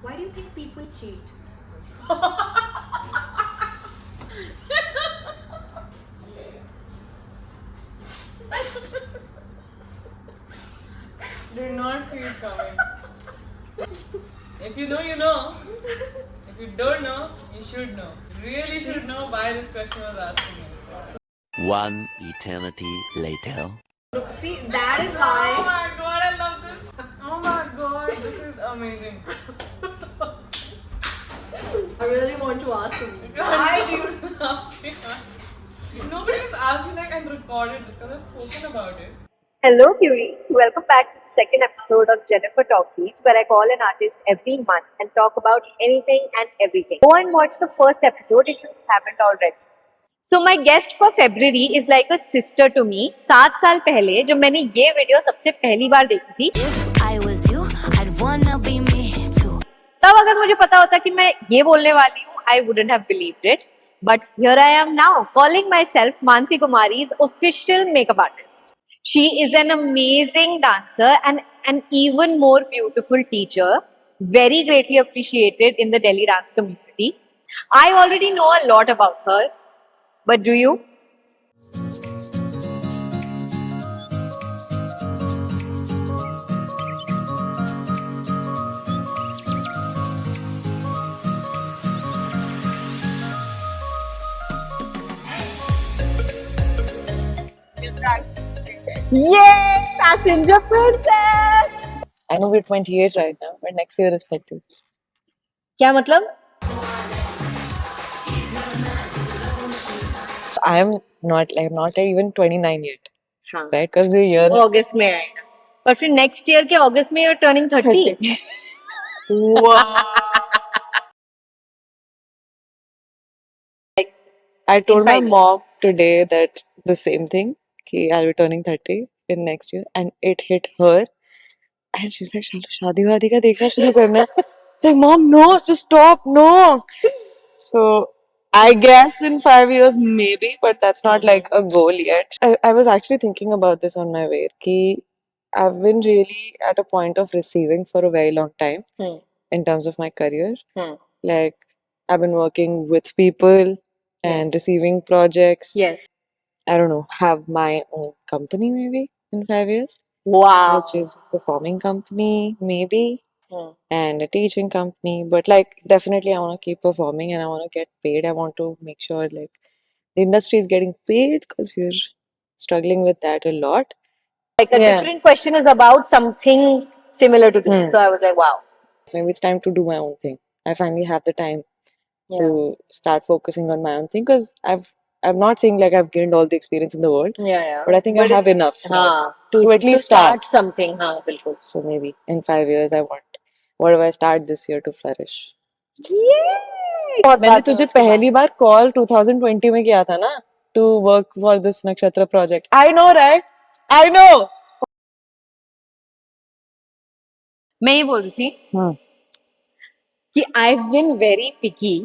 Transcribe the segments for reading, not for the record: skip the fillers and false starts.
Why do you think people cheat? Did not see it coming. If you know, you know. If you don't know, you should know. Really should know why this question was asking me. One eternity later. See, that is Oh why. my god, I love this. Oh my god, this is amazing. I really want to ask him. Why do you laugh? Nobody has asked me like and recorded this because I've spoken about it. Hello, cuties. Welcome back to the second episode of Jennifer Talkies, where I call an artist every month and talk about anything and everything. Go and watch the first episode if you haven't already. So my guest for February is like a sister to me. 7 साल पहले जब मैंने ये video सबसे पहली बार देखी थी, If I was you, I'd wanna be me too. तब अगर मुझे पता होता कि मैं ये बोलने वाली हूँ, I wouldn't have believed it. But here I am now, calling myself Mansi Kumari's official makeup artist. She is an amazing dancer and an even more beautiful teacher, very greatly appreciated in the Delhi dance community. I already know a lot about her, but do you? Yay! Passenger Princess! I know we're 28 right now, but next year is 30. क्या मतलब? I am not even 29 yet, हाँ. right? Because the year is अगस्त में आएगा. पर फिर next year के अगस्त में you're turning 30. I told in my 5 years. mom today that the same thing, कि I'll be turning 30 in next year, and it hit her. And she's like, "Shalu, शादी वादी का देखना शुरू करना है." It's like, "Mom, no, just stop, no." So I guess in 5 years maybe, but that's not like a goal yet. I was actually thinking about this on my way. Ki I've been really at a point of receiving for a very long time in terms of my career. Like I've been working with people and Yes. receiving projects. Yes. I don't know, have my own company maybe in 5 years, Wow. which is a performing company maybe Hmm. and a teaching company. But like definitely I want to keep performing and I want to get paid. I want to make sure like the industry is getting paid because we're struggling with that a lot. Like a Yeah. different question is about something similar to this. So I was like, wow. So maybe it's time to do my own thing. I finally have the time to start focusing on my own thing because I'm not saying like I've gained all the experience in the world, Yeah. but I think I have enough हाँ, to at least to start something. हाँ, बिल्कुल. So maybe in 5 years I want whatever I start this year to flourish. Yay! बहुत मैंने बात है तुझे उसके बाद. पहली बार कॉल 2020 में किया था ना to work for this नक्षत्र project. I know, right? I know. मैं ये बोल रही थी कि I've been very picky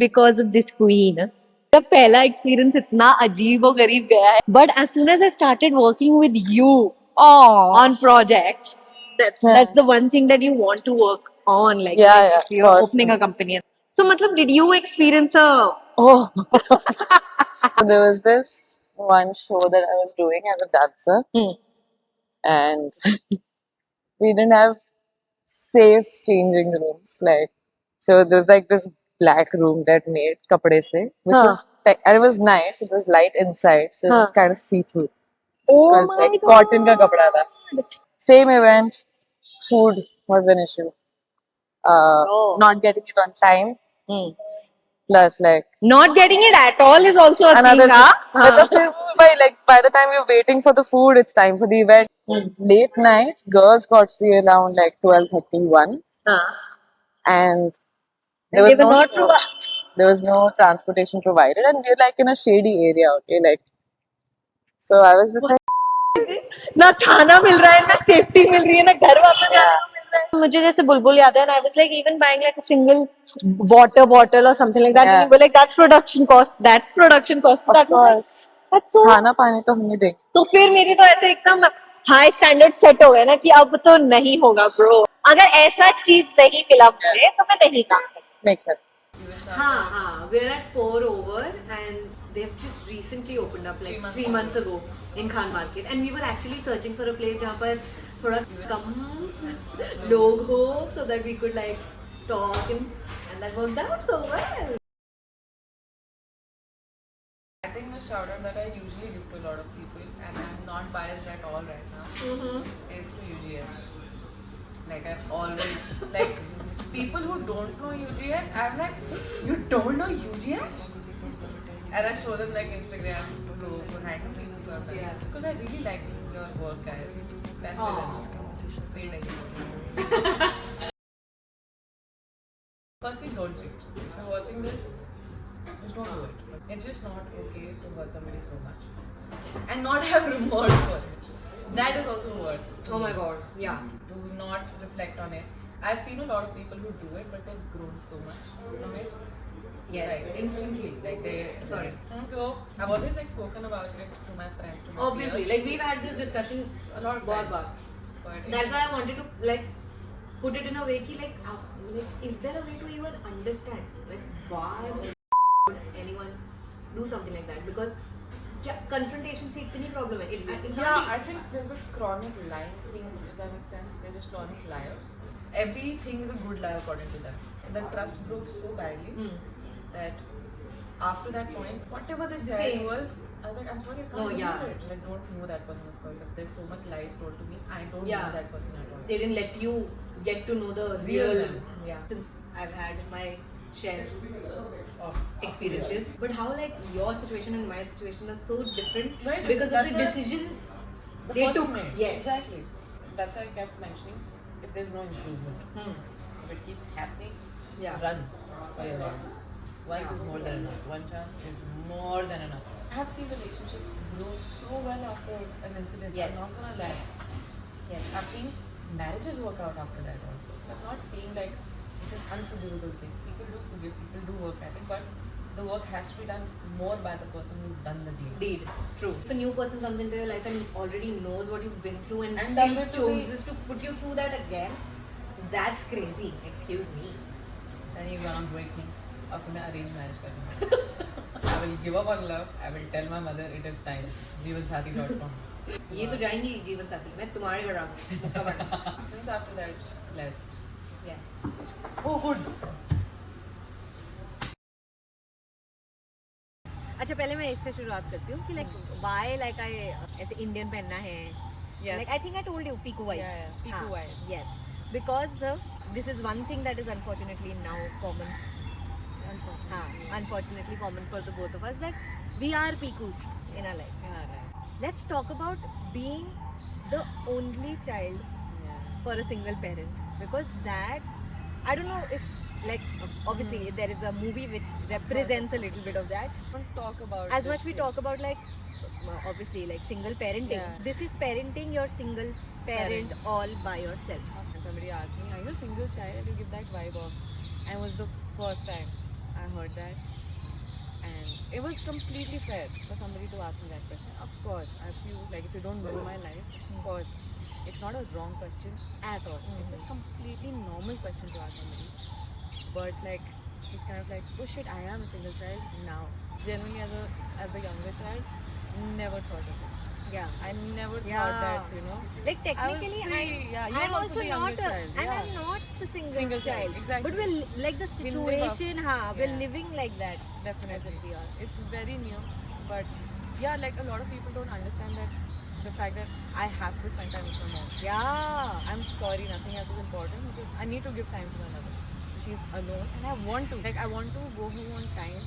because of this queen. मेरा पहला एक्सपीरियंस इतना अजीब और गरीब गया है. But as soon as I started working with you on projects, that's the one thing that you want to work on, like Yeah, if you're of course. opening a company. So, मतलब, did you experience a? Oh. So there was this one show that I was doing as a dancer, and we didn't have safe changing rooms. Like, so there's like this black room that made kapde se, which was and it was night, so it was light inside, so it was kind of see through. Oh It was my like God. cotton ka kapda tha. Same event, food was an issue. Not getting it on time. Plus, like Not getting it at all is also a another thing, huh? but the by the time you're waiting for the food, it's time for the event. Late night, girls got free around like 12:31, and They were not there was no transportation provided, and we're like in a shady area. Okay, like so I was just like. ना खाना मिल रहा है ना safety मिल रही है ना घर वापस जाने को मिल रहा है. मुझे जैसे बुलबुल याद है ना, I was like even buying like a single water bottle or something like that. Yeah. And you were like that's production cost. That was like, that's so. खाना पानी तो हमने देख तो फिर मेरी तो ऐसे एकदम हाई स्टैंडर्ड सेट हो गए ना कि अब तो नहीं होगा ब्रो. अगर ऐसा चीज नहीं मिला मुझे तो मैं नहीं काम करती. Makes sense. We're at Pour Over and they've just recently opened up like 3 months ago in Khan Market. And we were actually searching for a place जहाँ पर थोड़ा कम लोग हो so that we could like talk and that worked out so well. I think the shout out that I usually give to a lot of people, and I'm not biased at all right now, is to UGH. Like I've always like people who don't know UGH, I'm like, you don't know UGH? And I show them like Instagram to behind me because I really like your work, guys. Best villain. Firstly, don't cheat. If you're watching this, just don't do it. It's just not okay to hurt somebody so much and not have remorse for it. That is also worse. Oh my god, yeah. Do not reflect on it. I've seen a lot of people who do it, but they've grown so much from it. Yes. Like instantly, like they. Sorry. Don't go. I've always like spoken about it to my friends, to my Obviously, peers. like we've had this discussion a lot of बहुत times. Bar. But That's why I wanted to like put it in a way कि like is there a way to even understand like why would anyone do something like that? Because क्या confrontation से इतनी problem है. It can't yeah, be. I think there's a chronic lying thing, if that makes sense. They're just chronic liars. Everything is a good lie according to them. The trust broke so badly that after that point, whatever they said Same. was, I was like, I'm sorry, I can't No, believe yeah. it. I don't know that person, of course. If there's so much lies told to me, I don't Yeah. know that person at all. They didn't let you get to know the Real real. them. Yeah. Since I've had my share Of experiences, but how like your situation and my situation are so different Right, because of that's the why decision the they person took. made. Yes. Exactly. That's why I kept mentioning, if there's no improvement, if it keeps happening, Yeah. run for your life. Once is more than enough. One chance is more than enough. I have seen relationships grow so well after an incident. Yes. I'm not gonna lie. Yes. I've seen marriages work out after that also. So I'm not saying like it's an unforgivable thing. People do forgive, people do work at it, but the work has to be done more by the person who's done the deed. Deed. True. If a new person comes into your life and already knows what you've been through and, And still does it to be- chooses to put you through that again, that's crazy. Excuse me. Then you're gonna break me. After मैं arrange marriage करूँगा. I will give up on love. I will tell my mother it is time. jeevansathi.com. ये तो जाएंगी जीवन साथी. मैं तुम्हारे घर आऊँगी. मुक्का मारने. Since after that, blessed. Yes. Oh, good. अच्छा पहले मैं इससे शुरुआत करती हूँ कि लाइक व्हाई लाइक आई ऐसे इंडियन पहनना है. Yes. Like I think I told you Piku vibes. Yeah, Piku vibes. Yes, because this is one thing that is unfortunately now common. Unfortunately common for the both of us that we are Pikus in our life. Yeah, right. Let's talk about being the only child Yeah. for a single parent, because that I don't know if like obviously there is a movie which represents a little bit of that. Don't talk about As this much we thing. talk about like obviously like single parenting. Yeah. This is parenting your single parent all by yourself. When somebody asked me, "Are you a single child?" You give that vibe off. And it was the first time I heard that, and it was completely fair for somebody to ask me that question. Of course, I feel like if you don't know my life, of course, it's not a wrong question at all. It's a completely normal question to ask somebody. But like, just kind of like, oh shit, I am a single child now. Genuinely, as a younger child, never thought of it. Yeah. I never Yeah. thought that, you know. Like technically, I was free, yeah, you I'm are also also the not younger a, child, and yeah. I'm not the single, Single child, exactly. But we're like the We live up- situation, we're Yeah. living like that. Definitely. As we are. It's very new, but yeah, like a lot of people don't understand that the fact that I have to spend time with my mom. Yeah. I'm sorry, nothing else is important. I need to give time to my mother. She's alone, and I want to. Like I want to go home on time,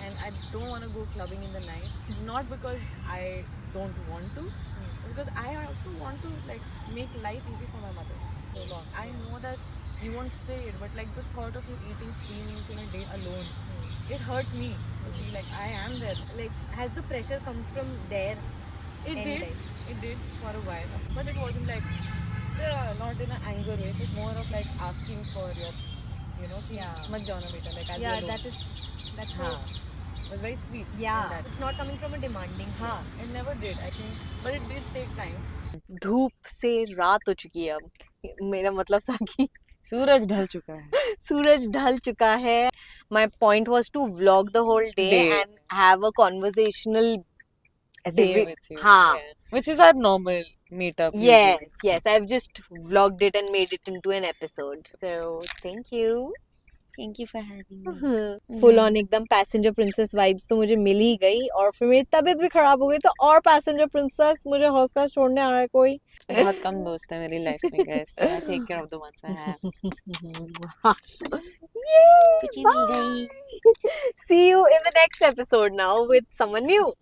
and I don't want to go clubbing in the night. Not because I don't want to, but because I also want to like make life easy for my mother. So long. I know that you won't say it, but like the thought of you eating 3 meals in a day alone, it hurts me to see like I am there. Like has the pressure comes from there? It Any did. time. It did for a while, but it wasn't like not in an anger way. It was more of like asking for your, you know, कि Yeah. मत जाओ ना बेटा, like I'll be Yeah, alone. that's हाँ. was very sweet. in Yeah, that. it's not coming from a demanding. हाँ, it never did. I think, but it did take time. धूप से रात हो चुकी है अब. मेरा मतलब था कि सूरज ढल चुका है. सूरज ढल चुका है. My point was to vlog the whole day Day. and have a conversational as if Day we- with you. हाँ. Yeah. Which is our normal meetup. Yes, I've just vlogged it and made it into an episode. So thank you. Thank you for having me. Full on एकदम passenger princess vibes तो मुझे मिल ही गई और फिर मेरी तबीयत भी खराब हो गई तो और पैसेंजर प्रिंसेस मुझे हॉस्टल छोड़ने आ रहा है कोई. बहुत कम दोस्त है मेरी लाइफ में guys. So I take care of the ones I have. Yay! Bye. See you in the next episode now with someone new.